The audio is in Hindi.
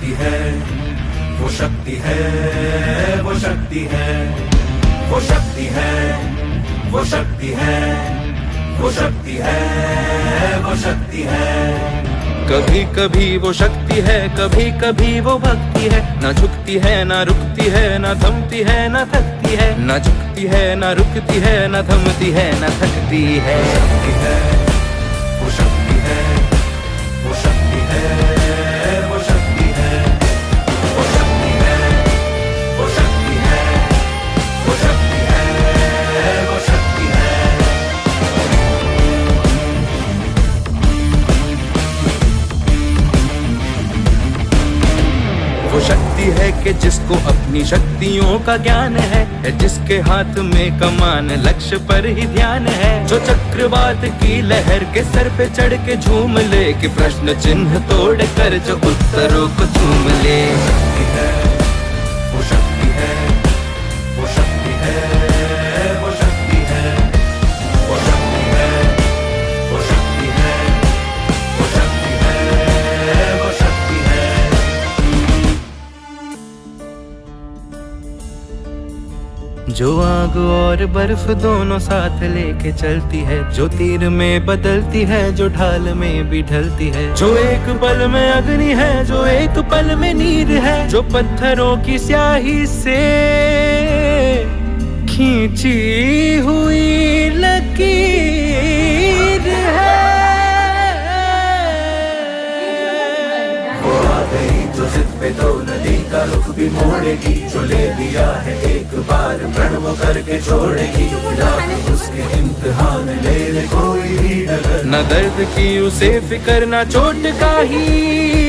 शक्ति है, वो शक्ति है, वो शक्ति है, वो शक्ति है, वो शक्ति है, वो शक्ति है, वो शक्ति है। कभी कभी वो शक्ति है, कभी कभी वो भक्ति है। न झुकती है न रुकती है, न थमती है न थकती है। न झुकती है न रुकती है, न थमती है न थकती है। शक्ति है, वो शक्ति है, वो शक्ति है, वो शक्ति है, वो शक्ति है, वो शक्ति है, वो शक्ति है, वो शक्ति है। वो शक्ति है कि जिसको अपनी शक्तियों का ज्ञान है, जिसके हाथ में कमान लक्ष्य पर ही ध्यान है। जो चक्रवात की लहर के सर पे चढ़ के झूम ले, कि प्रश्न चिन्ह तोड़ कर जो उत्तरों को चूम ले। शक्ति है, वो शक्ति है, वो शक्ति है, वो शक्ति है, वो शक्ति है, वो शक्ति है, वो शक्ति है, वो शक्ति है। जो आग और बर्फ दोनों साथ लेके चलती है, जो तीर में बदलती है, जो ढाल में भी ढलती है। जो एक पल में अग्नि है, जो एक पल में नीर है। जो पत्थरों की स्याही से खींची हुई लकीर है। वो आ गई जो जिद पे तो नदी का रुख भी मोड़ेगी। जो ले लिया है एक बार प्रण वो करके छोड़ेगी। लाख उसके इम्तिहान ले ले कोई भी डगर। न दर्द की उसे फिक्र, न चोट का ही